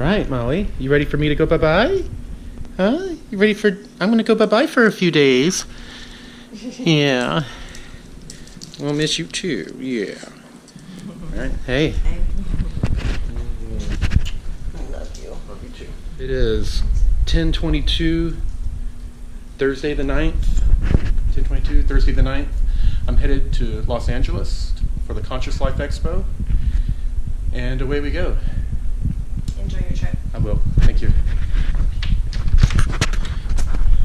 right, Molly, you ready for me to go bye-bye? Huh? You ready for... I'm going to go bye-bye for a few days. Yeah. We'll miss you too. Yeah. All right. Hey. I love you. Love you too. It is 10:22, Thursday the 9th. 10:22, Thursday the 9th. I'm headed to Los Angeles for the Conscious Life Expo. And away we go. Enjoy your trip. I will. Thank you.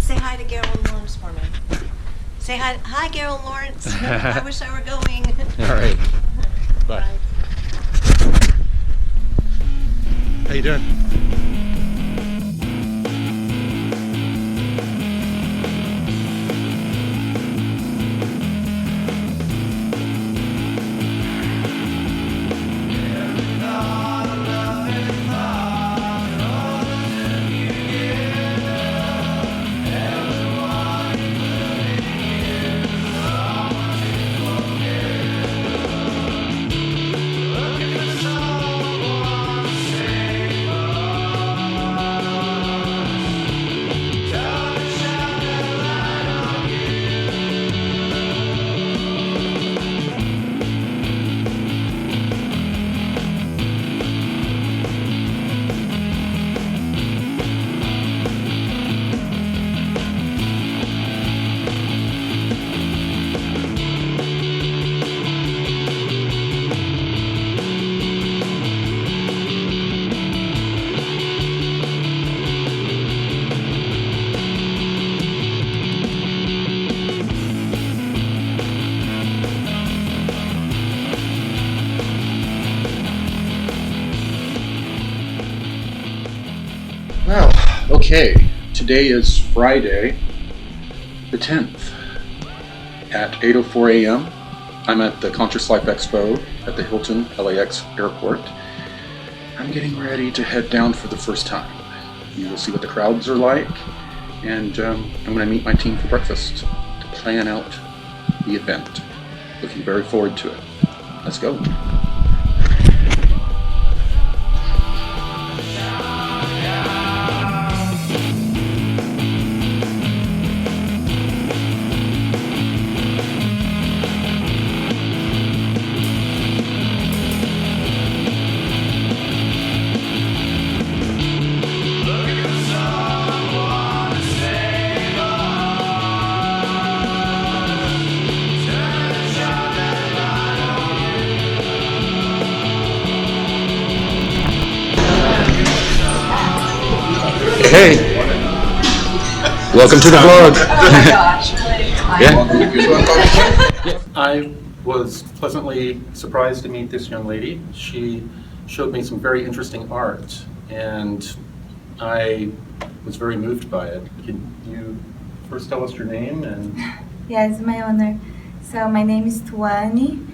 Say hi to Carol and Lawrence for me. Say hi. Hi, Carol and Lawrence. I wish I were going. All right. Bye. How you doing? Well, okay. Today is Friday, the 10th, at 8:04 a.m. I'm at the Conscious Life Expo at the Hilton LAX airport. I'm getting ready to head down for the first time. You will see what the crowds are like, and I'm going to meet my team for breakfast to plan out the event. Looking very forward to it. Let's go. Hey, welcome to the vlog. Oh my gosh. Yeah. I was pleasantly surprised to meet this young lady. She showed me some very interesting art, and I was very moved by it. Can you first tell us your name? And Yes, my honor. So my name is Thuany,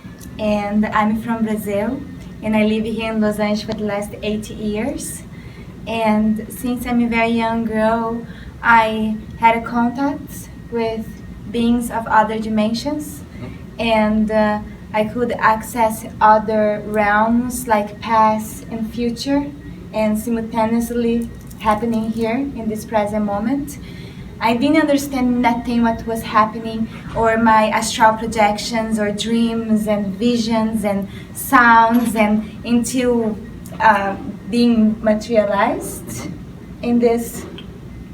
and I'm from Brazil, and I live here in Los Angeles for the last 8 years. And since I'm a very young girl, I had a contact with beings of other dimensions, and I could access other realms like past and future, and simultaneously happening here in this present moment. I didn't understand nothing what was happening, or my astral projections or dreams and visions and sounds, and until being materialized in this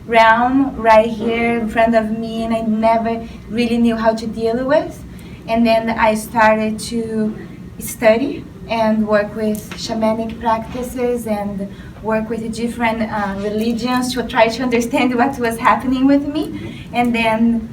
realm right here in front of me, and I never really knew how to deal with. And then I started to study and work with shamanic practices and work with different religions to try to understand what was happening with me, and then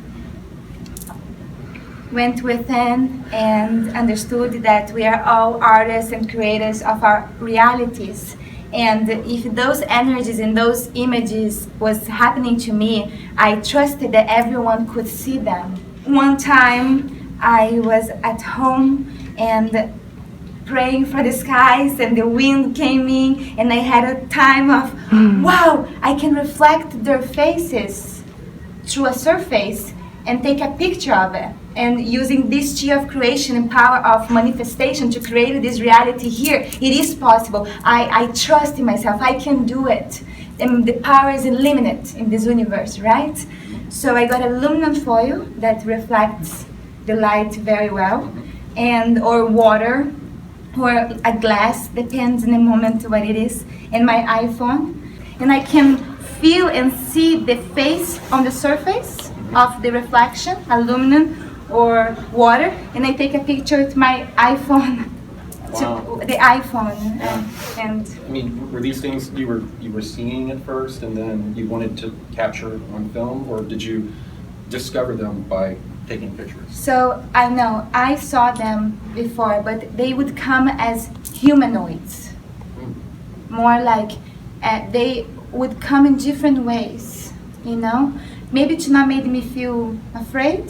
went within and understood that we are all artists and creators of our realities. And if those energies and those images was happening to me, I trusted that everyone could see them. One time I was at home and praying for the skies, and the wind came in, and I had a time of, wow, I can reflect their faces through a surface. and take a picture of it. And using this chi of creation and power of manifestation to create this reality here, it is possible. I trust in myself, I can do it. And the power is unlimited in this universe, right? So I got aluminum foil that reflects the light very well, and or water, or a glass, depends in the moment what it is, and my iPhone. And I can feel and see the face on the surface of the reflection, aluminum or water, and I take a picture with my iPhone. Wow. The iPhone. And I mean, were these things you were seeing at first, and then you wanted to capture on film, or did you discover them by taking pictures? so I know I saw them before, but they would come as humanoids, more like they would come in different ways, you know. Maybe to not make me feel afraid.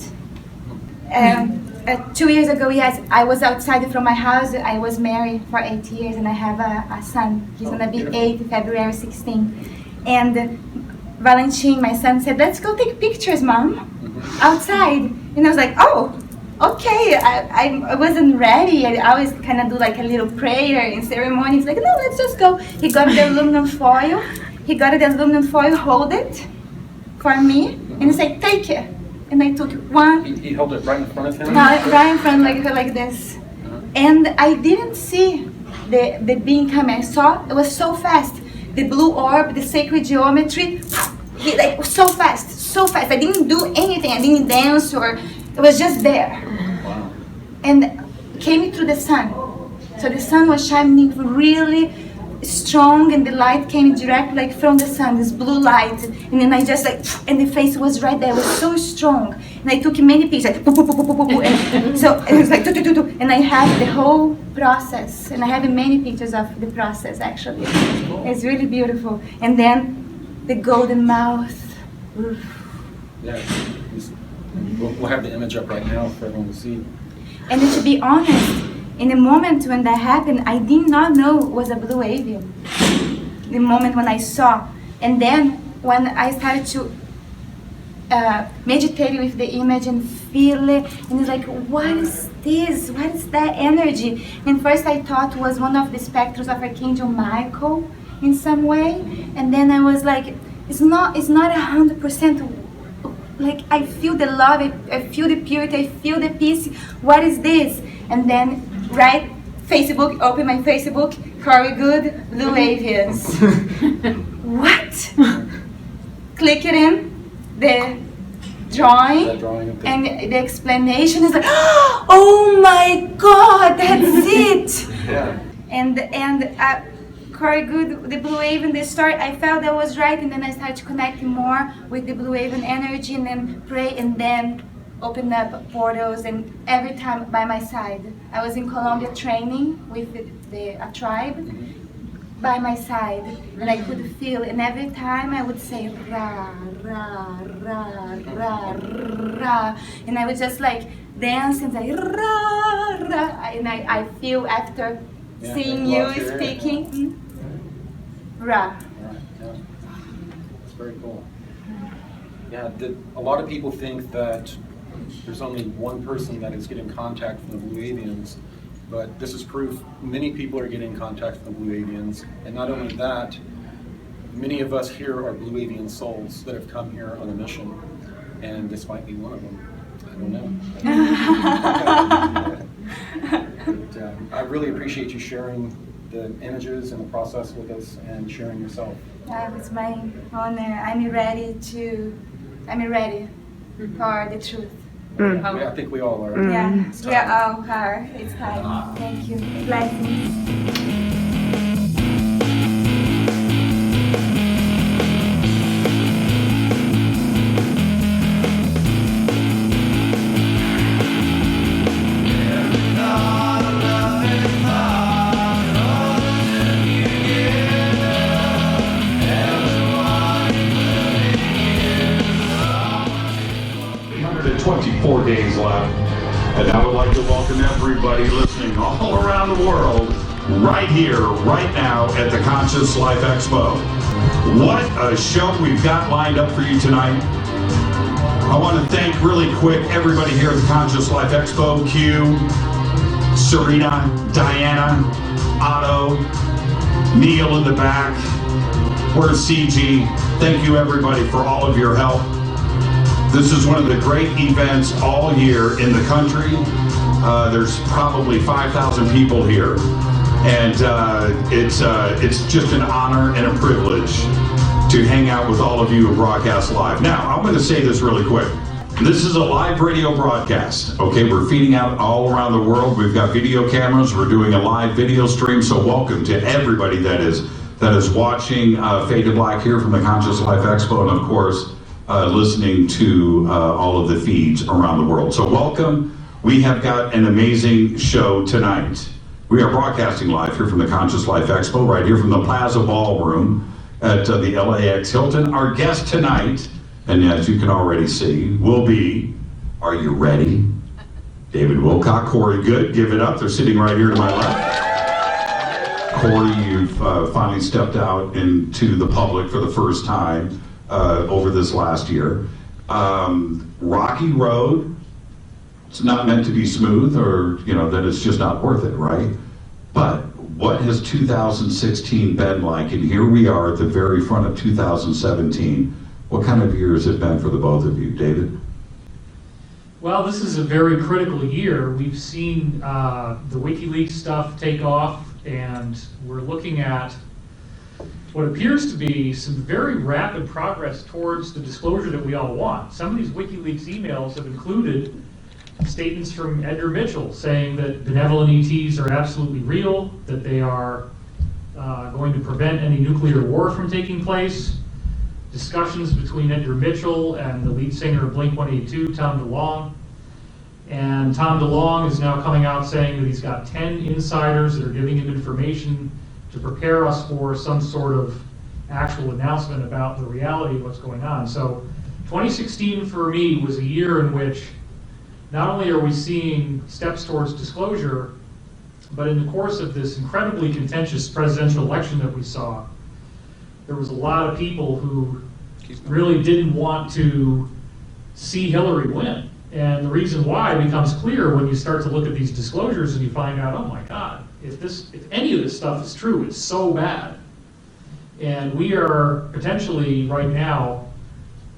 2 years ago, yes, I was outside from my house. I was married for 8 years, and I have a son. He's gonna be 8 February 16. And Valentin, my son, said, "Let's go take pictures, Mom, outside." And I was like, "Oh, okay." I wasn't ready. I always kind of do like a little prayer in ceremony. He's like, "No, let's just go." He got the aluminum foil. He got the aluminum foil, hold it for me, and he said, "Take it." And I took one. He held it right in front of him? Right in front, like this. And I didn't see the being coming. I saw it was so fast. The blue orb, the sacred geometry, like so fast, so fast. I didn't do anything. I didn't dance, or it was just there. Wow. And came through the sun. So the sun was shining really strong, and the light came directly like from the sun, this blue light. And then I just like, and the face was right there. It was so strong. And I took many pictures, like, and so it was like, and I have the whole process, and I have many pictures of the process actually. It's really beautiful. And then the golden mouth. Oof. Yeah. We'll have the image up right now for everyone to see. And to be honest, in the moment when that happened, I did not know it was a blue avian. The moment when I saw. And then when I started to meditate with the image and feel it, and it's like, what is this? What is that energy? And first I thought it was one of the specters of Archangel Michael in some way. And then I was like, it's not 100%. Like, I feel the love, I feel the purity, I feel the peace. What is this? And then right Facebook, open my Facebook, Goode, blue avians. What? Click it in, the drawing, and the explanation is like, oh my God, that's it. Yeah. And Goode, the blue avian, the story, I felt that was right, and then I started connecting more with the blue avian energy, and then pray, and then open up portals, and every time by my side. I was in Colombia training with a tribe by my side, and I could feel, and every time I would say ra, ra, ra, ra, ra, and I would just like dance and say ra, ra, and I feel after seeing you speaking, ra. Right, yeah. It's very cool. Yeah, a lot of people think that there's only one person that is getting contact from the blue avians, but this is proof many people are getting contact from the blue avians. And not only that, many of us here are blue avian souls that have come here on a mission, and this might be one of them. I don't know. But, I really appreciate you sharing the images and the process with us, and sharing yourself. It's my honor. I'm ready for the truth. Yeah, I think we all are. Yeah, we all are. It's time. Thank you. Blessings. The 24 days left, and I would like to welcome everybody listening all around the world, right here, right now, at the Conscious Life Expo. What a show we've got lined up for you tonight. I want to thank really quick everybody here at the Conscious Life Expo, Q, Serena, Diana, Otto, Neil in the back, where's CG? Thank you everybody for all of your help. This is one of the great events all year in the country. There's probably 5,000 people here. And it's just an honor and a privilege to hang out with all of you who broadcast live. Now, I'm going to say this really quick. This is a live radio broadcast, okay? We're feeding out all around the world. We've got video cameras. We're doing a live video stream, so welcome to everybody that is watching Fade to Black here from the Conscious Life Expo, and of course, listening to all of the feeds around the world. So welcome. We have got an amazing show tonight. We are broadcasting live here from the Conscious Life Expo, right here from the Plaza Ballroom at the LAX Hilton. Our guest tonight, and as you can already see, will be, are you ready? David Wilcock, Corey Goode, give it up. They're sitting right here to my left. Corey, you've finally stepped out into the public for the first time over this last year. Rocky road, it's not meant to be smooth, or that it's just not worth it, right? But what has 2016 been like? And here we are at the very front of 2017. What kind of year has it been for the both of you, David? Well, this is a very critical year. We've seen the WikiLeaks stuff take off, and we're looking at what appears to be some very rapid progress towards the disclosure that we all want. Some of these WikiLeaks emails have included statements from Edgar Mitchell saying that benevolent ETs are absolutely real, that they are going to prevent any nuclear war from taking place. Discussions between Edgar Mitchell and the lead singer of Blink-182, Tom DeLonge. And Tom DeLonge is now coming out saying that he's got 10 insiders that are giving him information to prepare us for some sort of actual announcement about the reality of what's going on. So 2016 for me was a year in which not only are we seeing steps towards disclosure, but in the course of this incredibly contentious presidential election that we saw, there was a lot of people who really didn't want to see Hillary win. And the reason why becomes clear when you start to look at these disclosures and you find out, oh my God, if any of this stuff is true, it's so bad. And we are potentially right now,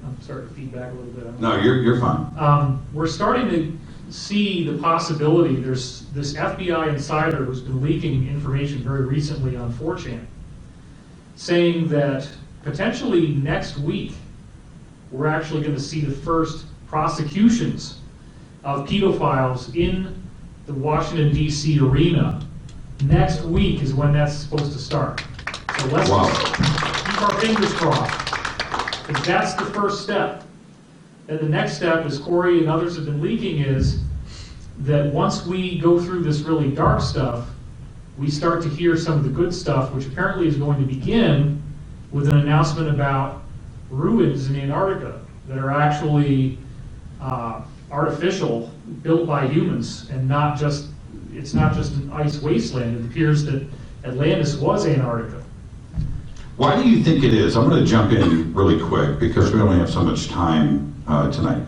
I'm sorry to feedback a little bit. No, you're fine. We're starting to see the possibility. There's this FBI insider who's been leaking information very recently on 4chan, saying that potentially next week we're actually going to see the first prosecutions of pedophiles in the Washington, D.C. arena. Next week is when that's supposed to start. So let's keep our fingers crossed, because that's the first step. And the next step, as Corey and others have been leaking, is that once we go through this really dark stuff, we start to hear some of the good stuff, which apparently is going to begin with an announcement about ruins in Antarctica that are actually artificial, built by humans, and it's not just an ice wasteland. It appears that Atlantis was Antarctica. Why do you think it is? I'm going to jump in really quick because we only have so much time tonight.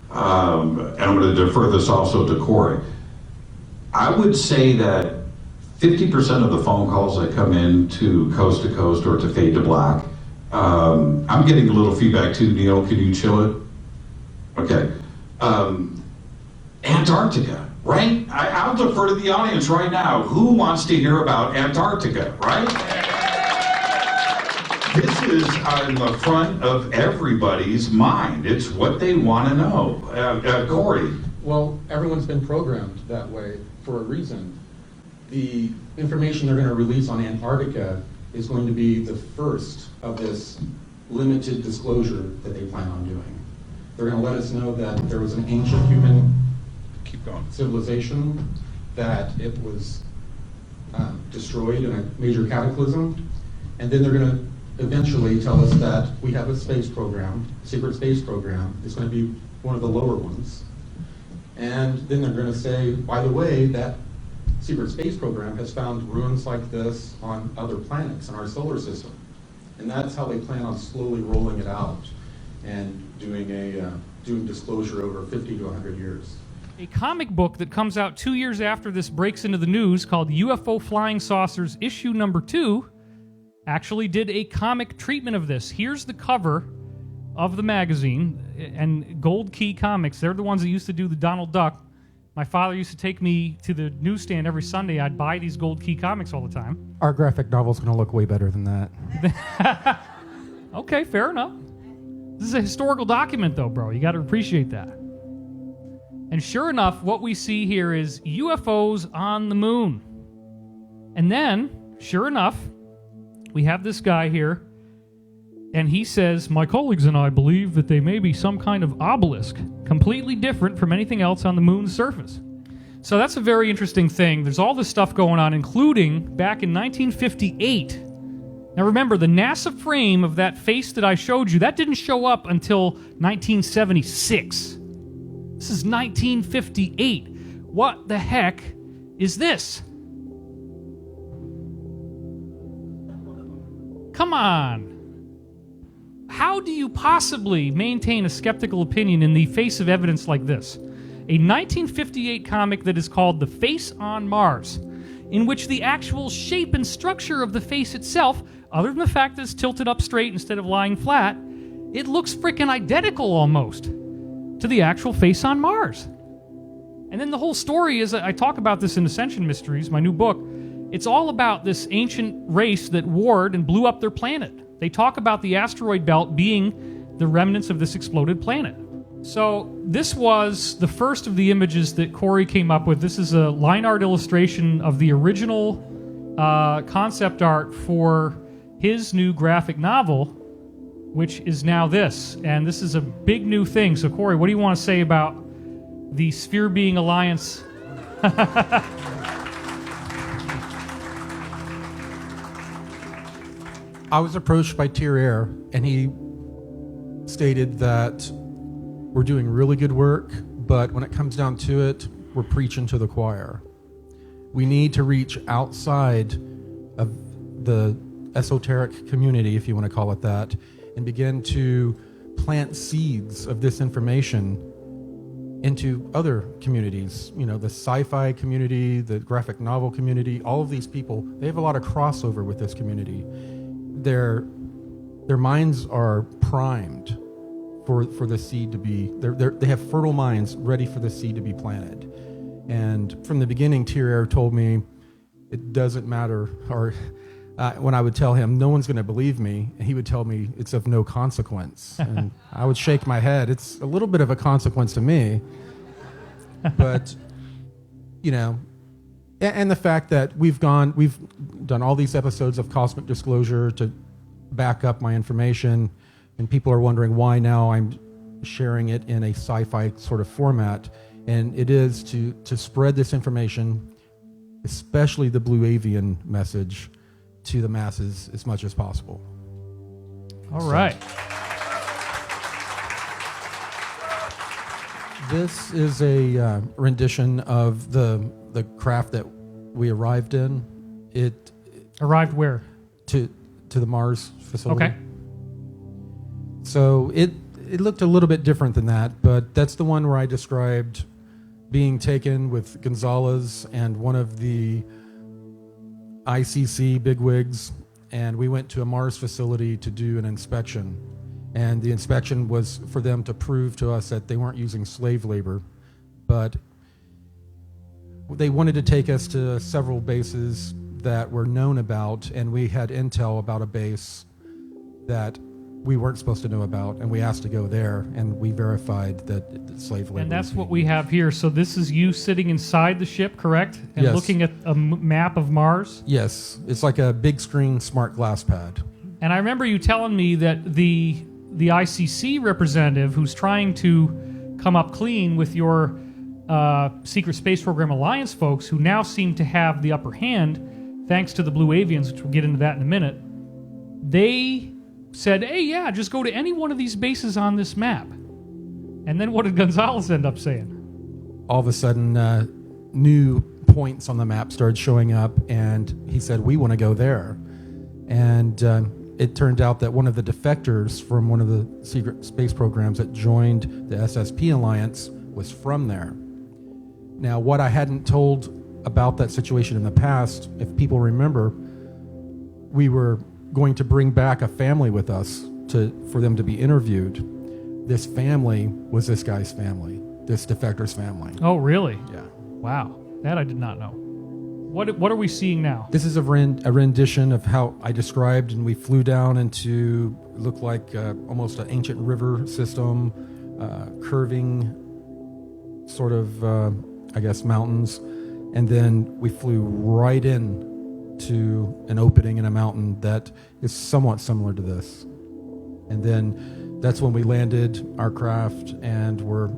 And I'm going to defer this also to Corey. I would say that 50% of the phone calls that come in to Coast or to Fade to Black, I'm getting a little feedback too. Neil, can you chill it? Okay. Antarctica, right? I'll defer to the audience right now. Who wants to hear about Antarctica, right? This is on the front of everybody's mind. It's what they want to know. Corey. Well, everyone's been programmed that way for a reason. The information they're going to release on Antarctica is going to be the first of this limited disclosure that they plan on doing. They're going to let us know that there was an ancient human civilization, that it was destroyed in a major cataclysm, and then they're going to eventually tell us that we have a space program, secret space program. It's going to be one of the lower ones. And then they're going to say, by the way, that secret space program has found ruins like this on other planets in our solar system. And that's how they plan on slowly rolling it out and doing a doing disclosure over 50 to 100 years. A comic book that comes out 2 years after this breaks into the news called UFO Flying Saucers issue number 2 actually did a comic treatment of this. Here's the cover of the magazine, and Gold Key Comics, they're the ones that used to do the Donald Duck. My father used to take me to the newsstand every Sunday. I'd buy these Gold Key Comics all the time. Our graphic novel's going to look way better than that. Okay, fair enough. This is a historical document, though, bro. You got to appreciate that. And sure enough, what we see here is UFOs on the moon. And then, sure enough, we have this guy here, and he says, my colleagues and I believe that they may be some kind of obelisk, completely different from anything else on the moon's surface. So that's a very interesting thing. There's all this stuff going on, including back in 1958. Now remember, the NASA frame of that face that I showed you, that didn't show up until 1976. This is 1958. What the heck is this? Come on. How do you possibly maintain a skeptical opinion in the face of evidence like this? A 1958 comic that is called The Face on Mars, in which the actual shape and structure of the face itself, other than the fact that it's tilted up straight instead of lying flat, it looks freaking identical almost to the actual face on Mars. And then the whole story is, I talk about this in Ascension Mysteries, my new book. It's all about this ancient race that warred and blew up their planet. They talk about the asteroid belt being the remnants of this exploded planet. So this was the first of the images that Corey came up with. This is a line art illustration of the original concept art for his new graphic novel, which is now this. And this is a big new thing. So Corey, what do you want to say about the Sphere Being Alliance? I was approached by Tier Air, and he stated that we're doing really good work, but when it comes down to it, we're preaching to the choir. We need to reach outside of the esoteric community, if you want to call it that, and begin to plant seeds of this information into other communities. You know, the sci-fi community, the graphic novel community, all of these people, they have a lot of crossover with this community. Their minds are primed for the seed to be, they have fertile minds ready for the seed to be planted. And from the beginning, Tier Air told me it doesn't matter, or when I would tell him no one's going to believe me, he would tell me it's of no consequence. And I would shake my head. It's a little bit of a consequence to me. But, you know, and the fact that we've done all these episodes of Cosmic Disclosure to back up my information, and people are wondering why now I'm sharing it in a sci-fi sort of format. And it is to spread this information, especially the Blue Avian message, to the masses as much as possible. All right. This is a rendition of the craft that we arrived in. It Arrived where? To the Mars facility. Okay. So it looked a little bit different than that, but that's the one where I described being taken with Gonzalez and one of the ICC bigwigs, and we went to a Mars facility to do an inspection. And the inspection was for them to prove to us that they weren't using slave labor, but they wanted to take us to several bases that were known about, and we had intel about a base that we weren't supposed to know about, and we asked to go there, and we verified that slave labor. And that's what we have here. So this is you sitting inside the ship, correct? And Yes. looking at a map of Mars? Yes, it's like a big screen smart glass pad. And I remember you telling me that the ICC representative who's trying to come up clean with your Secret Space Program Alliance folks, who now seem to have the upper hand, thanks to the Blue Avians, which we'll get into that in a minute, they said, hey, yeah, just go to any one of these bases on this map. And then what did Gonzalez end up saying? All of a sudden, new points on the map started showing up, and he said, we want to go there. And it turned out that one of the defectors from one of the secret space programs that joined the SSP Alliance was from there. Now, what I hadn't told about that situation in the past, if people remember, we were going to bring back a family with us for them to be interviewed. This family was this guy's family, this defector's family. Oh, really? Yeah. Wow. That I did not know. What are we seeing now? This is a rendition of how I described, and we flew down into, looked like almost an ancient river system, curving sort of, I guess, mountains. And then we flew right in to an opening in a mountain that is somewhat similar to this. And then that's when we landed our craft and were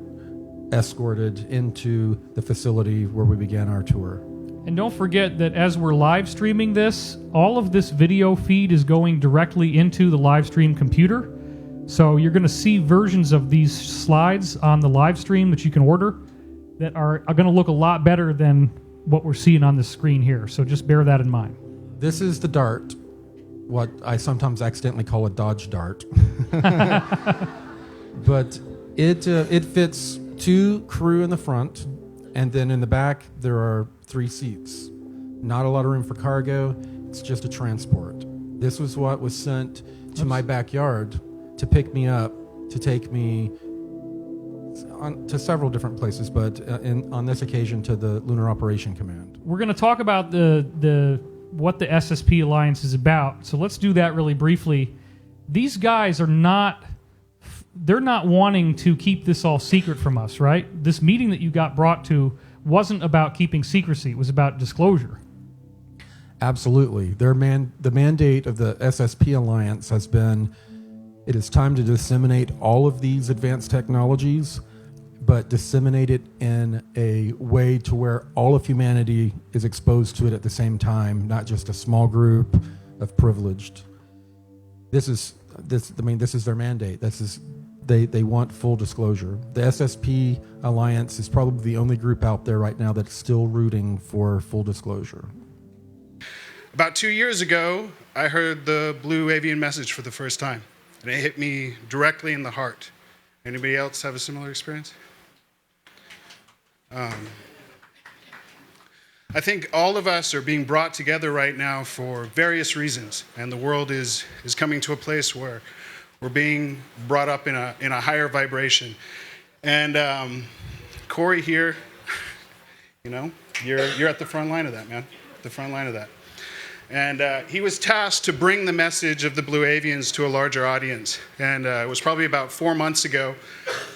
escorted into the facility where we began our tour. And don't forget that as we're live streaming this, all of this video feed is going directly into the live stream computer. So you're going to see versions of these slides on the live stream that you can order that are going to look a lot better than what we're seeing on the screen here. So just bear that in mind. This is the dart, what I sometimes accidentally call a Dodge dart. But it fits 2 crew in the front, and then in the back there are 3 seats. Not a lot of room for cargo. It's just a transport. This was what was sent to my backyard to pick me up, to take me to several different places, but on this occasion to the Lunar Operation Command. We're going to talk about what the SSP Alliance is about. So let's do that really briefly. These guys are not wanting to keep this all secret from us, right? This meeting that you got brought to wasn't about keeping secrecy. It was about disclosure. Absolutely. The mandate of the SSP Alliance has been, it is time to disseminate all of these advanced technologies, but disseminate it in a way to where all of humanity is exposed to it at the same time, not just a small group of privileged. This is their mandate. They want full disclosure. The SSP Alliance is probably the only group out there right now that's still rooting for full disclosure. About 2 years ago, I heard the Blue Avian message for the first time, and it hit me directly in the heart. Anybody else have a similar experience? I think all of us are being brought together right now for various reasons, and the world is coming to a place where we're being brought up in a higher vibration. And Corey here, you're at the front line of that, man. The front line of that. And he was tasked to bring the message of the Blue Avians to a larger audience. And it was probably about 4 months ago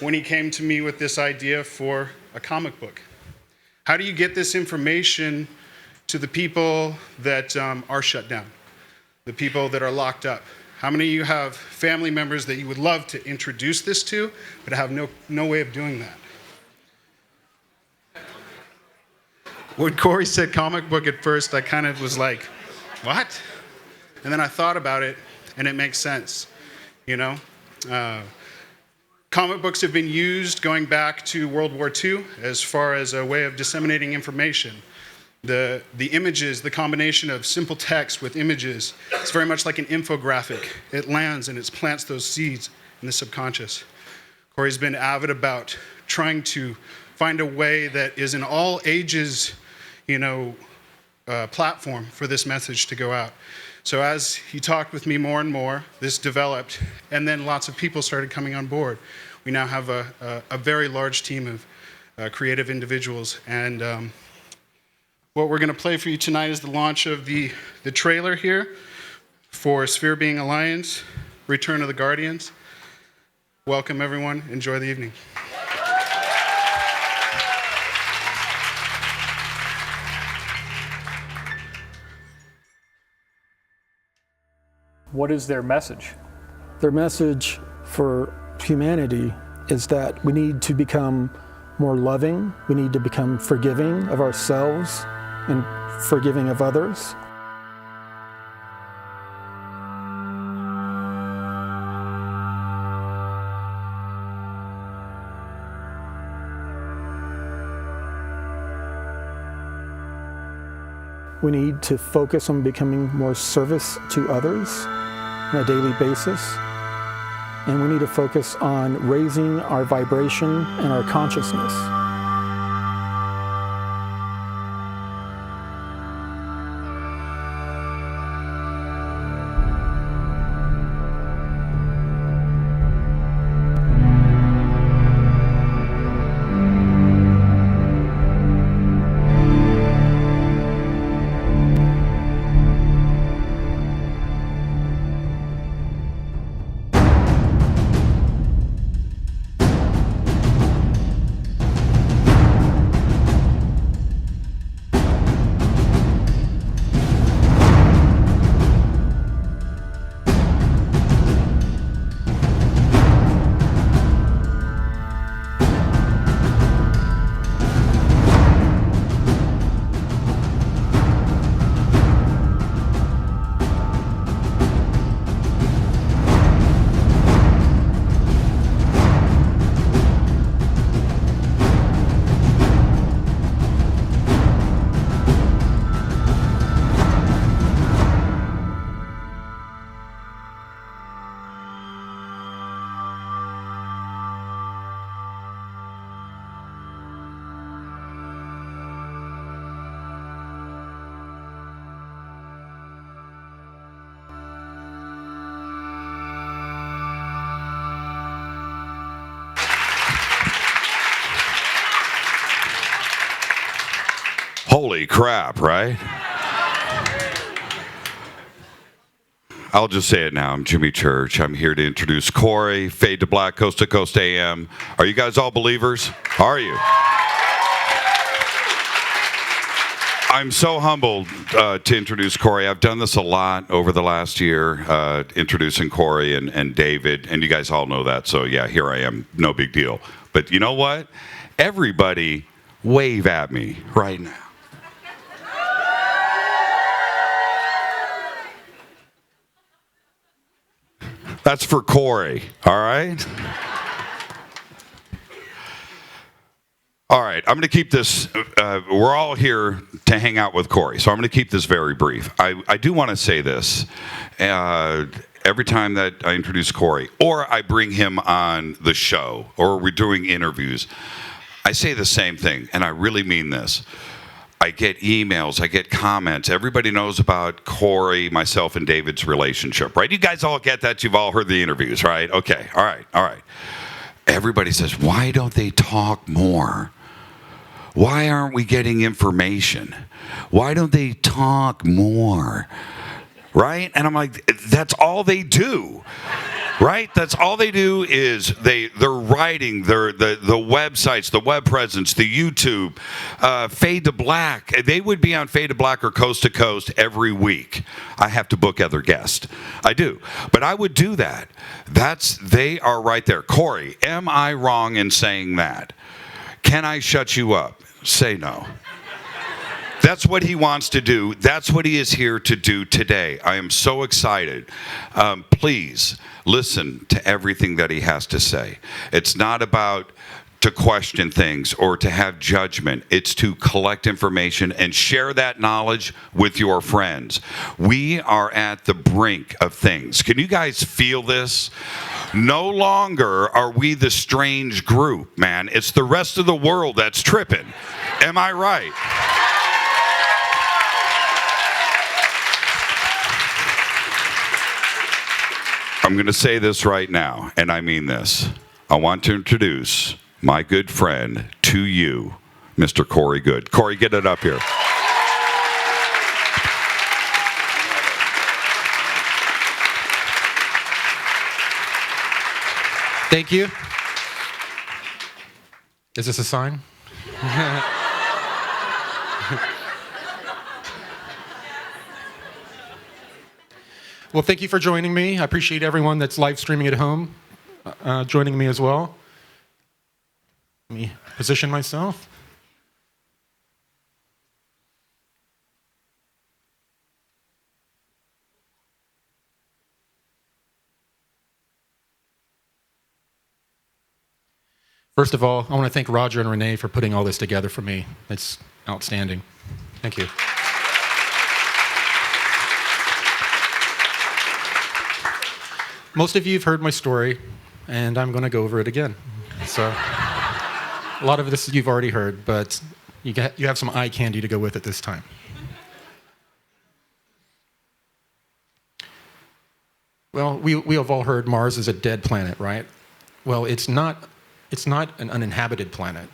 when he came to me with this idea for a comic book. How do you get this information to the people that are shut down, the people that are locked up? How many of you have family members that you would love to introduce this to, but have no way of doing that? When Corey said comic book at first, I kind of was like, what? And then I thought about it, and it makes sense, Comic books have been used going back to World War II as far as a way of disseminating information. The images, the combination of simple text with images, it's very much like an infographic. It lands and it plants those seeds in the subconscious. Corey's been avid about trying to find a way that is an all ages, platform for this message to go out. So as he talked with me more and more, this developed, and then lots of people started coming on board. We now have a very large team of creative individuals, and what we're going to play for you tonight is the launch of the trailer here for Sphere Being Alliance, Return of the Guardians. Welcome, everyone. Enjoy the evening. What is their message? Their message for humanity is that we need to become more loving, we need to become forgiving of ourselves and forgiving of others. We need to focus on becoming more service to others on a daily basis. And we need to focus on raising our vibration and our consciousness. Holy crap, right? I'll just say it now. I'm Jimmy Church. I'm here to introduce Corey, Fade to Black, Coast to Coast AM. Are you guys all believers? Are you? I'm so humbled to introduce Corey. I've done this a lot over the last year, introducing Corey and David, and you guys all know that. So yeah, here I am. No big deal. But you know what? Everybody wave at me right now. That's for Corey, all right? All right, I'm going to keep this, we're all here to hang out with Corey, so I'm going to keep this very brief. I do want to say this. Every time that I introduce Corey, or I bring him on the show, or we're doing interviews, I say the same thing, and I really mean this. I get emails, I get comments. Everybody knows about Corey, myself, and David's relationship, right? You guys all get that. You've all heard the interviews, right? Okay, all right. Everybody says, why don't they talk more? Why aren't we getting information? Why don't they talk more? Right? And I'm like, that's all they do. Right? That's all they do is they're writing, the websites, the web presence, the YouTube, Fade to Black. They would be on Fade to Black or Coast to Coast every week. I have to book other guests. I do. But I would do that. They are right there. Corey, am I wrong in saying that? Can I shut you up? Say no. That's what he wants to do. That's what he is here to do today. I am so excited. Please listen to everything that he has to say. It's not about to question things or to have judgment. It's to collect information and share that knowledge with your friends. We are at the brink of things. Can you guys feel this? No longer are we the strange group, man. It's the rest of the world that's tripping. Am I right? I'm going to say this right now, and I mean this. I want to introduce my good friend to you, Mr. Corey Goode. Corey, get it up here. Thank you. Is this a sign? Well, thank you for joining me. I appreciate everyone that's live streaming at home joining me as well. Let me position myself. First of all, I want to thank Roger and Renee for putting all this together for me. It's outstanding. Thank you. most of you have heard my story, and I'm going to go over it again. So a lot of this you've already heard, but you have some eye candy to go with it this time. Well, we have all heard Mars is a dead planet, right? Well, it's not an uninhabited planet.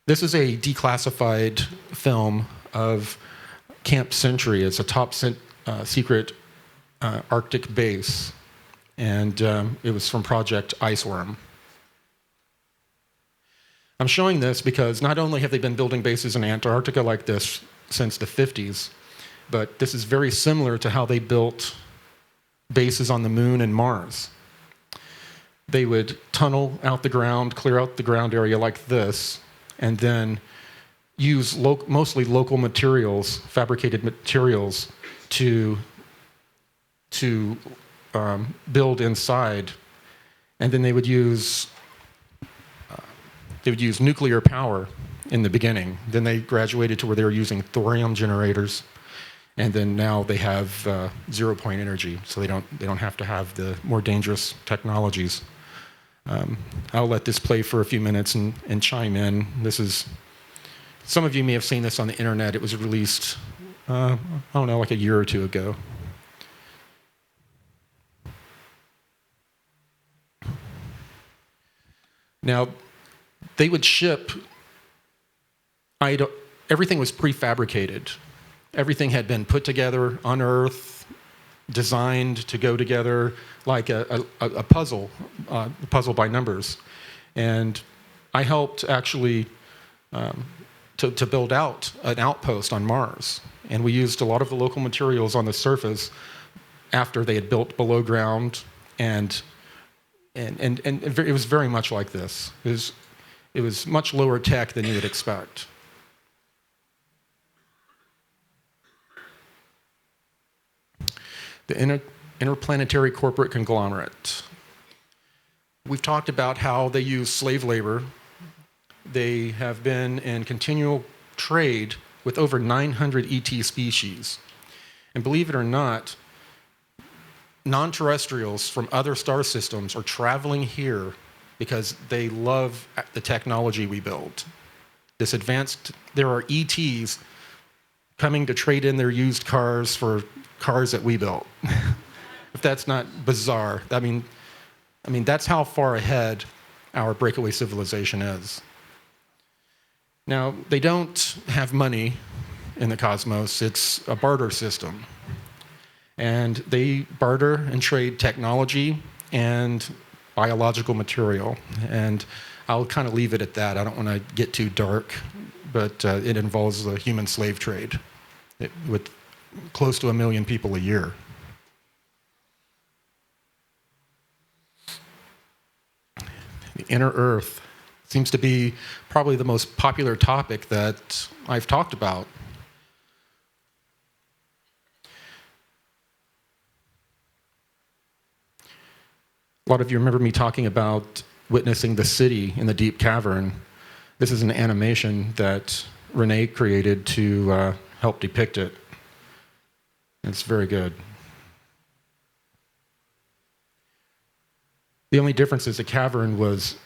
This is a declassified film of Camp Century. It's a top secret Arctic base, and it was from Project Iceworm. I'm showing this because not only have they been building bases in Antarctica like this since the 50s, but this is very similar to how they built bases on the Moon and Mars. They would tunnel out the ground, clear out the ground area like this, and then use mostly local materials, fabricated materials, to build inside. And then they would use nuclear power in the beginning. Then they graduated to where they were using thorium generators, and then now they have zero-point energy, so they don't have to have the more dangerous technologies. I'll let this play for a few minutes and chime in. Some of you may have seen this on the internet. It was released, I don't know, like a year or two ago. Now, they would ship, everything was prefabricated. Everything had been put together on Earth, designed to go together like a puzzle by numbers. And I helped actually to build out an outpost on Mars. And we used a lot of the local materials on the surface after they had built below ground, and it was very much like this. It was much lower tech than you would expect. The interplanetary corporate conglomerate. We've talked about how they use slave labor. They have been in continual trade with over 900 ET species. And believe it or not, non-terrestrials from other star systems are traveling here because they love the technology we build. There are ETs coming to trade in their used cars for cars that we built. If that's not bizarre, I mean, that's how far ahead our breakaway civilization is. Now, they don't have money in the cosmos. It's a barter system. And they barter and trade technology and biological material. And I'll kind of leave it at that. I don't want to get too dark, but it involves the human slave trade with close to 1 million people a year. The inner Earth seems to be probably the most popular topic that I've talked about. A lot of you remember me talking about witnessing the city in the deep cavern. This is an animation that Renee created to help depict it. It's very good. The only difference is the cavern was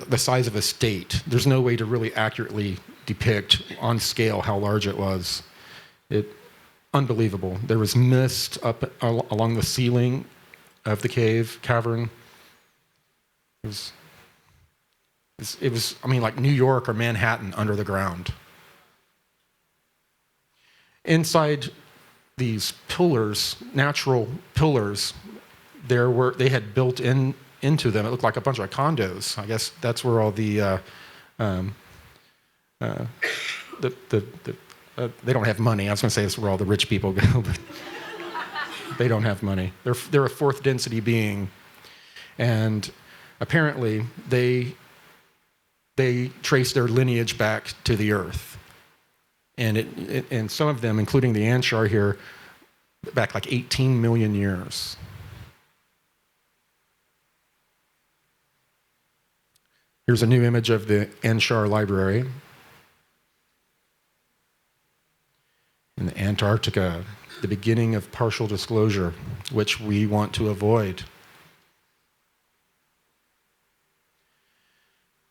the size of a state. There's no way to really accurately depict on scale how large it was. Unbelievable. There was mist up along the ceiling of the cavern. It was, I mean, like New York or Manhattan under the ground. Inside these pillars, natural pillars, they had built into them. It looked like a bunch of condos. I guess that's where all they don't have money. I was going to say that's where all the rich people go, but they don't have money. They're a fourth density being, and apparently they trace their lineage back to the Earth, and some of them, including the Anshar here, back like 18 million years. Here's a new image of the Anshar Library in Antarctica, the beginning of partial disclosure, which we want to avoid.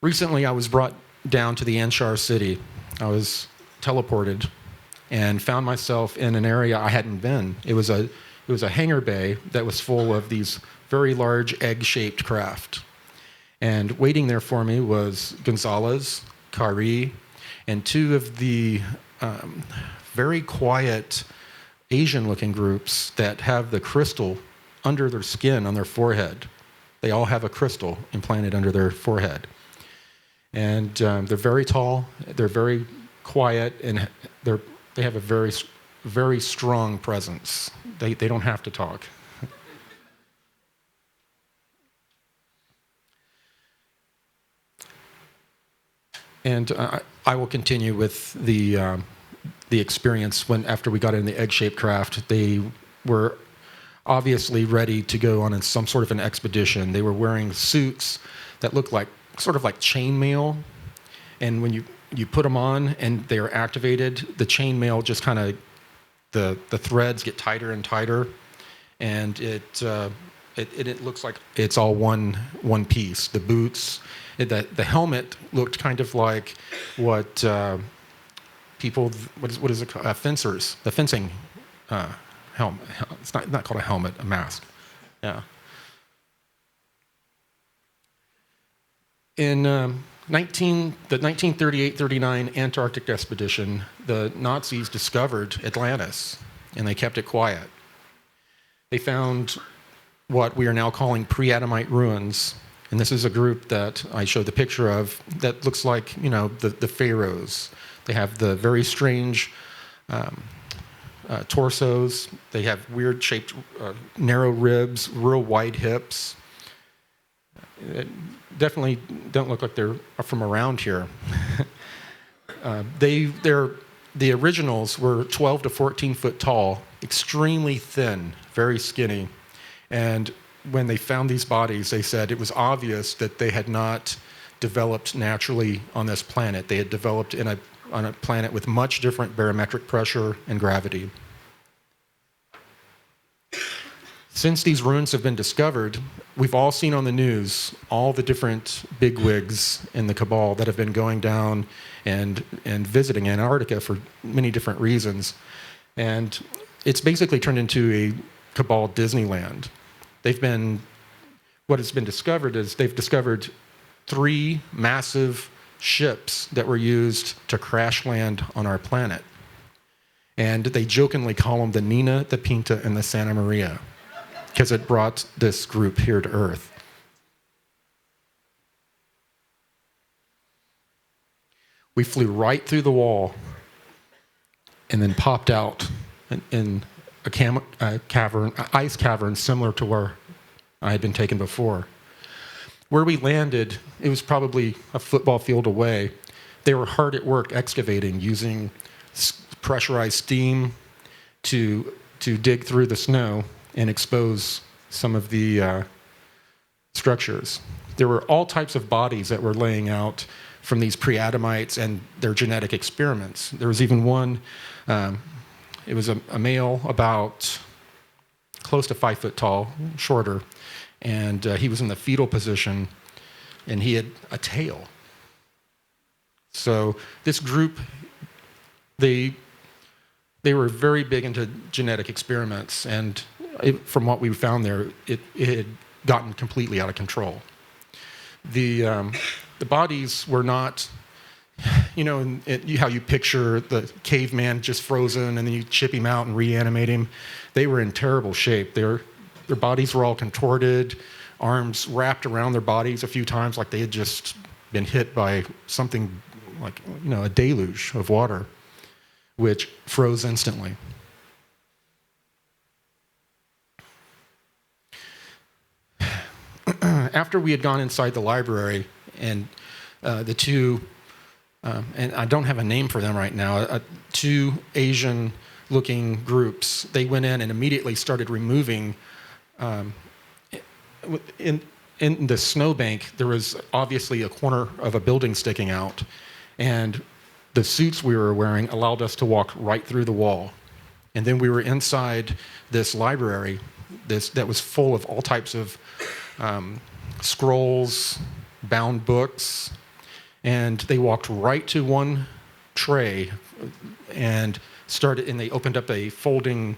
Recently, I was brought down to the Anshar city. I was teleported and found myself in an area I hadn't been. It was a hangar bay that was full of these very large egg-shaped craft. And waiting there for me was Gonzalez, Kari, and two of the very quiet Asian-looking groups that have the crystal under their skin on their forehead. They all have a crystal implanted under their forehead. And they're very tall, they're very quiet, and they have a very, very strong presence. They don't have to talk. And I will continue with the experience after we got in the egg-shaped craft. They were obviously ready to go on some sort of an expedition. They were wearing suits that looked like sort of like chainmail, and when you put them on and they are activated, the chainmail just kind of the threads get tighter and tighter, and it looks like it's all one piece. The boots. The helmet looked kind of like what people, what is it called? Fencers, the fencing helmet. It's not called a helmet, a mask. Yeah. In the 1938-39 Antarctic expedition, the Nazis discovered Atlantis, and they kept it quiet. They found what we are now calling pre-Adamite ruins. And this is a group that I showed the picture of that looks like, the pharaohs. They have the very strange torsos. They have weird shaped, narrow ribs, real wide hips. Definitely don't look like they're from around here. The originals were 12 to 14 foot tall, extremely thin, very skinny, and when they found these bodies, they said it was obvious that they had not developed naturally on this planet. They had developed on a planet with much different barometric pressure and gravity. Since these ruins have been discovered, we've all seen on the news all the different bigwigs in the cabal that have been going down and visiting Antarctica for many different reasons. And it's basically turned into a cabal Disneyland. What has been discovered is they've discovered 3 massive ships that were used to crash land on our planet. And they jokingly call them the Nina, the Pinta, and the Santa Maria, because it brought this group here to Earth. We flew right through the wall and then popped out in a ice cavern similar to where I had been taken before. Where we landed, it was probably a football field away. They were hard at work excavating using pressurized steam to dig through the snow and expose some of the structures. There were all types of bodies that were laying out from these pre-Adamites and their genetic experiments. There was even one, it was a male about close to 5 foot tall, shorter, and he was in the fetal position, and he had a tail. So this group, they were very big into genetic experiments, and from what we found there, it had gotten completely out of control. The bodies were not, how you picture the caveman just frozen and then you chip him out and reanimate him. They were in terrible shape. Their bodies were all contorted, arms wrapped around their bodies a few times like they had just been hit by something like, a deluge of water, which froze instantly. After we had gone inside the library, and the two, and I don't have a name for them right now, 2 Asian-looking groups, they went in and immediately started removing, in the snowbank, there was obviously a corner of a building sticking out, and the suits we were wearing allowed us to walk right through the wall. And then we were inside this library that was full of all types of scrolls, bound books, and they walked right to one tray and they opened up a folding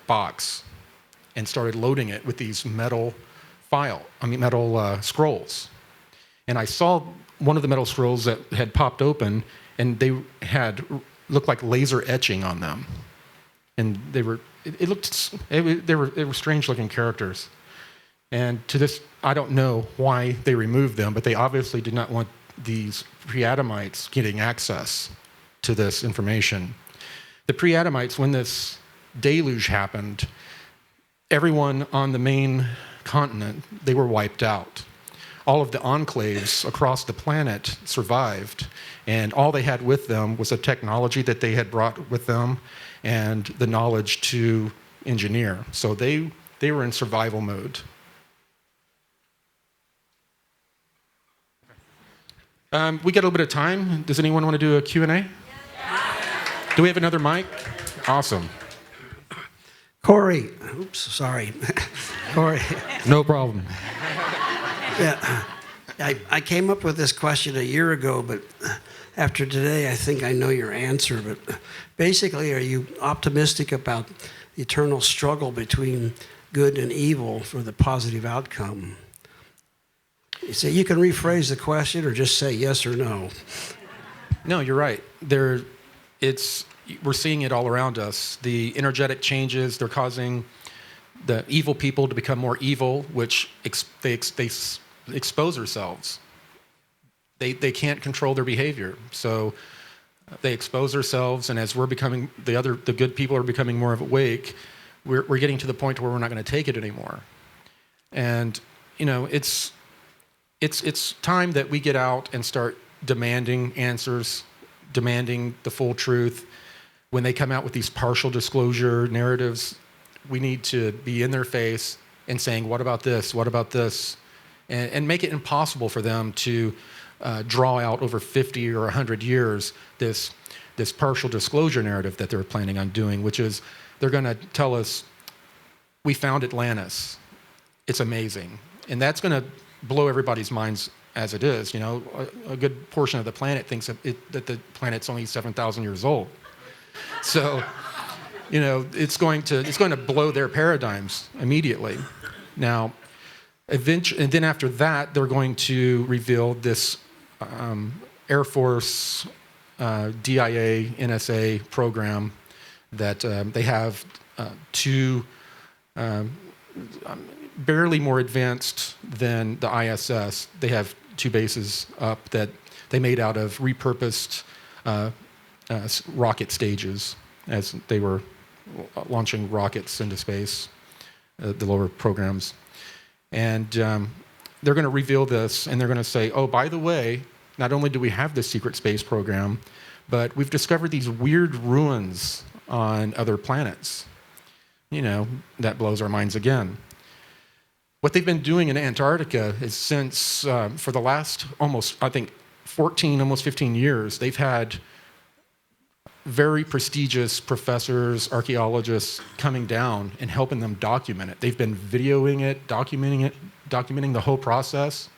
box and started loading it with these metal scrolls. And I saw one of the metal scrolls that had popped open, and they looked like laser etching on them. And they were strange looking characters. And to this, I don't know why they removed them, but they obviously did not want these pre-Adamites getting access to this information. The pre-Adamites, when this deluge happened, everyone on the main continent, they were wiped out. All of the enclaves across the planet survived, and all they had with them was a technology that they had brought with them and the knowledge to engineer. So they were in survival mode. We got a little bit of time. Does anyone want to do a Q&A? Do we have another mic? Awesome. Corey, oops, sorry. Corey. No problem. Yeah, I came up with this question a year ago, but after today, I think I know your answer. But basically, are you optimistic about the eternal struggle between good and evil for the positive outcome? So you can rephrase the question or just say yes or no. No, you're right. We're seeing it all around us. The energetic changes, they're causing the evil people to become more evil, which they expose themselves. They can't control their behavior, so they expose themselves. And as we're becoming the good people are becoming more awake, we're getting to the point where we're not going to take it anymore. And it's time that we get out and start demanding answers, demanding the full truth. When they come out with these partial disclosure narratives, we need to be in their face and saying, what about this? What about this? And make it impossible for them to draw out over 50 or 100 years this partial disclosure narrative that they're planning on doing, which is they're going to tell us, we found Atlantis. It's amazing. And that's going to blow everybody's minds as it is. A good portion of the planet thinks that the planet's only 7,000 years old. So, it's going to blow their paradigms immediately. Now, eventually, and then after that, they're going to reveal this Air Force, DIA, NSA program that they have two barely more advanced than the ISS. They have two bases up that they made out of repurposed rocket stages as they were launching rockets into space, the lower programs. And they're going to reveal this, and they're going to say, oh, by the way, not only do we have this secret space program, but we've discovered these weird ruins on other planets. That blows our minds again. What they've been doing in Antarctica is since, for the last almost 14, almost 15 years, they've had very prestigious professors, archaeologists coming down and helping them document it. They've been videoing it, documenting the whole process,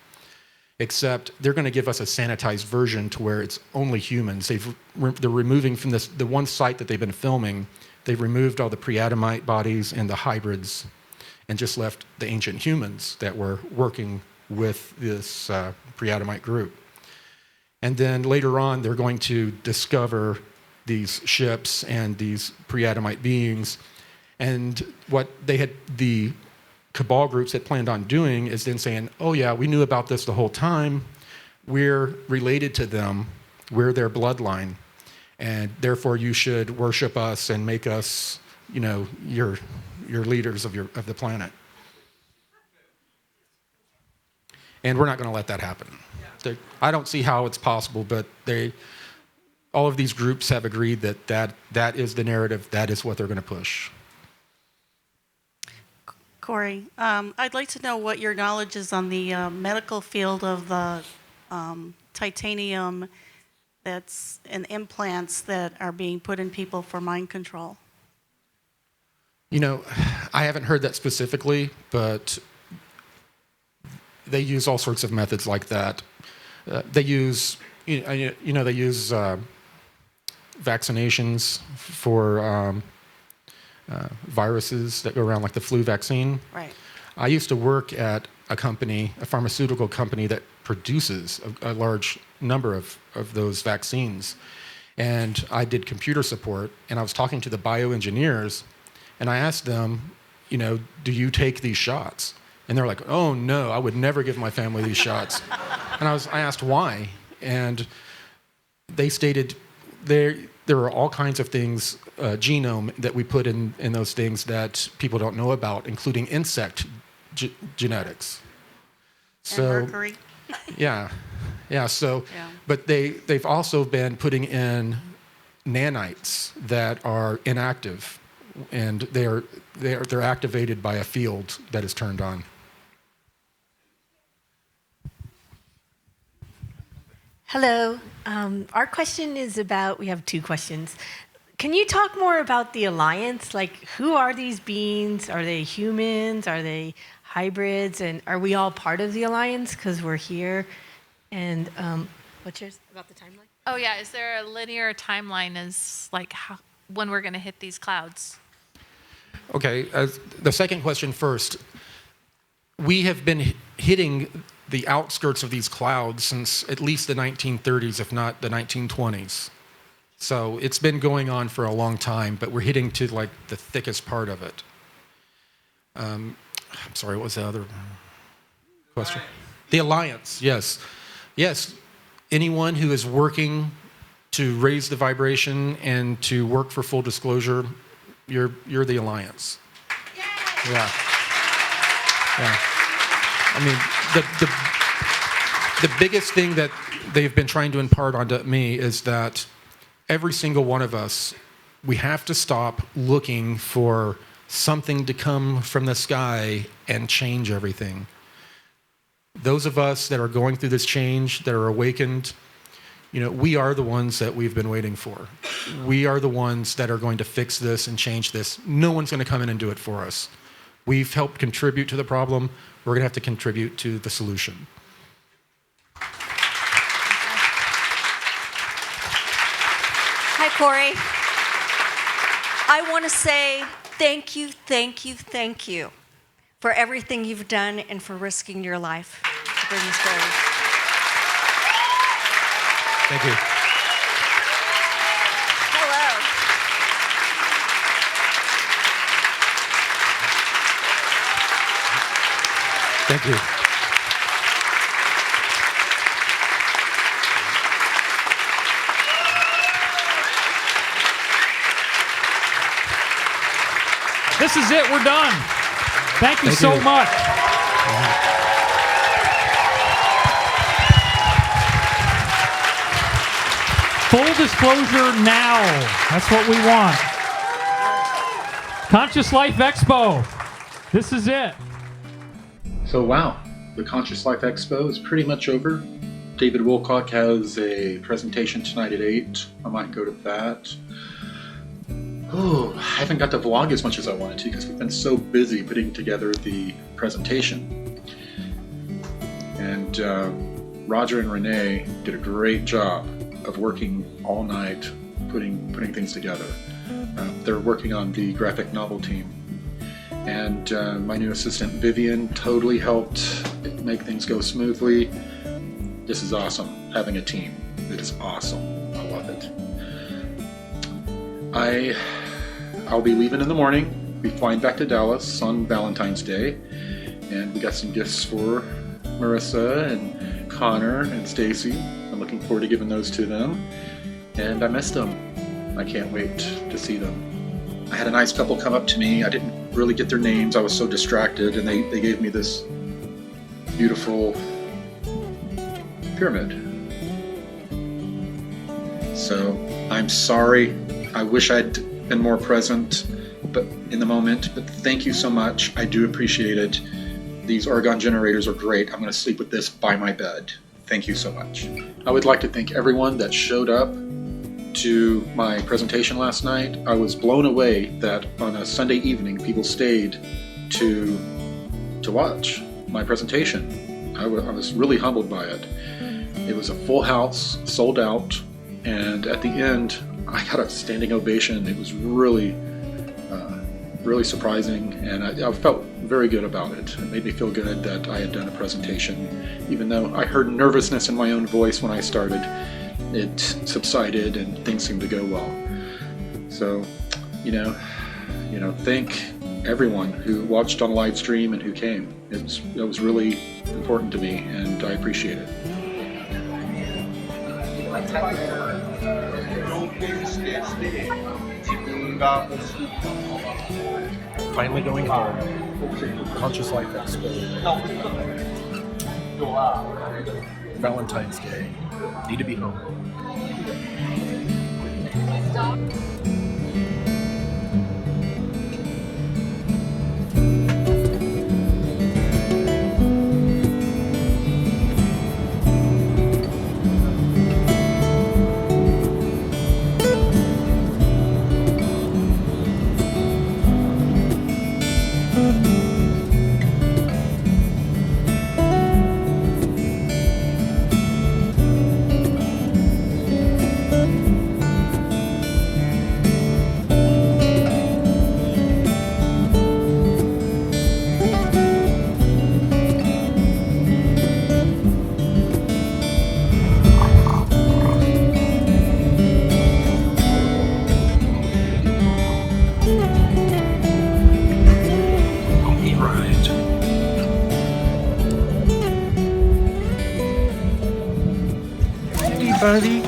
except they're going to give us a sanitized version to where it's only humans. They're removing from the one site that they've been filming, they've removed all the pre-Adamite bodies and the hybrids and just left the ancient humans that were working with this pre-Adamite group. And then later on, they're going to discover these ships and these pre-Adamite beings. And what the cabal groups had planned on doing is then saying, oh yeah, we knew about this the whole time. We're related to them. We're their bloodline. And therefore you should worship us and make us, your leaders of the planet. And we're not going to let that happen. I don't see how it's possible, but all of these groups have agreed that is the narrative, that is what they're going to push. Corey, I'd like to know what your knowledge is on the medical field of the titanium that's in implants that are being put in people for mind control. You know, I haven't heard that specifically, but they use all sorts of methods like that. They use, they use vaccinations for viruses that go around, like the flu vaccine. Right. I used to work at a company, a pharmaceutical company that produces a large number of those vaccines. And I did computer support, and I was talking to the bioengineers, and I asked them, do you take these shots? And they're like, oh no, I would never give my family these shots. And I asked why, and they stated there are all kinds of things, genome that we put in those things that people don't know about, including insect genetics. So, and mercury. Yeah. So, Yeah. but they've also been putting in nanites that are inactive, and they're activated by a field that is turned on. Hello. Our question is about, we have two questions. Can you talk more about the Alliance? Like, who are these beings? Are they humans? Are they hybrids? And are we all part of the Alliance because we're here? And what's yours about the timeline? Oh yeah, is there a linear timeline as like when we're going to hit these clouds? Okay, the second question first. We have been hitting the outskirts of these clouds since at least the 1930s, if not the 1920s. So it's been going on for a long time, but we're hitting to like the thickest part of it. I'm sorry, what was the other question? The Alliance, yes. Yes, anyone who is working to raise the vibration and to work for full disclosure, you're the Alliance. Yeah. I mean, the biggest thing that they've been trying to impart onto me is that every single one of us, we have to stop looking for something to come from the sky and change everything. Those of us that are going through this change, that are awakened, we are the ones that we've been waiting for. We are the ones that are going to fix this and change this. No one's going to come in and do it for us. We've helped contribute to the problem. We're going to have to contribute to the solution. Hi, Corey. I want to say thank you for everything you've done and for risking your life to bring this forward. Thank you. Hello. Thank you. This is it. We're done. Thank you so much. Full disclosure now. That's what we want. Conscious Life Expo. This is it. So wow, the Conscious Life Expo is pretty much over. David Wilcock has a presentation tonight at 8. I might go to that. Oh, I haven't got to vlog as much as I wanted to because we've been so busy putting together the presentation. And Roger and Renee did a great job of working all night putting things together. They're working on the graphic novel team. And my new assistant Vivian totally helped make things go smoothly. This is awesome, having a team. It is awesome. I love it. I'll be leaving in the morning, be flying back to Dallas on Valentine's Day, and we got some gifts for Marissa and Connor and Stacy. I'm looking forward to giving those to them, and I missed them. I can't wait to see them. I had a nice couple come up to me. I didn't really get their names. I was so distracted, and they gave me this beautiful pyramid. So I'm sorry. I wish I'd been more present. but in the moment. But thank you so much. I do appreciate it. These argon generators are great. I'm going to sleep with this by my bed. Thank you so much. I would like to thank everyone that showed up to my presentation last night. I was blown away that on a Sunday evening people stayed to watch my presentation. I was really humbled by it. It was a full house, sold out, and at the end I got a standing ovation. It was really surprising, and I felt very good about it. It made me feel good that I had done a presentation. Even though I heard nervousness in my own voice when I started, it subsided and things seemed to go well. So, thank everyone who watched on live stream and who came. It was really important to me, and I appreciate it. Finally going home. Conscious Life Expo. Valentine's Day. Need to be home. Buddy.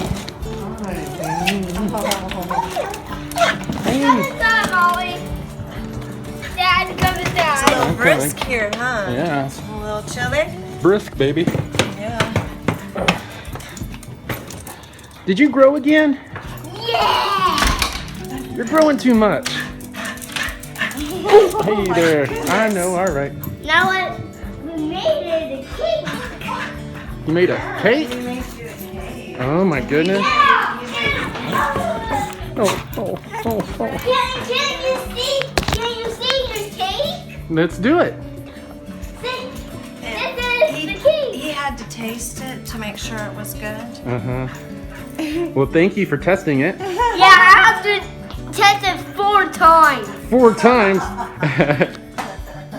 Dad's coming down. It's a little brisk here, huh? Yeah. A little chilly? Brisk, baby. Yeah. Did you grow again? Yeah! You're growing too much. Hey there. I know, all right. Now what we made is a cake. You made a cake? We made you a cake. Oh my goodness. Yeah! Oh. Can you see your cake? Let's do it. See, this is the cake. He had to taste it to make sure it was good. Uh-huh. Well, thank you for testing it. Yeah, I have to test it 4 times. 4 times?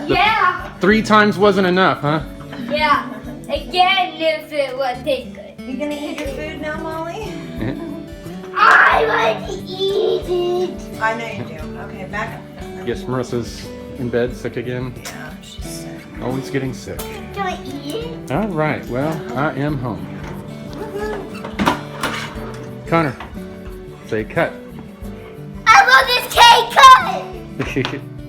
Yeah. 3 times wasn't enough, huh? Yeah. Again, if it was taste good. You gonna eat your food now, Molly? I want to eat it. I know you do. Okay, back up. Guess Marissa's in bed, sick again. Yeah, she's sick. Always getting sick. Do I eat it? All right, well, I am home. Connor, say cut. I love this cake cut.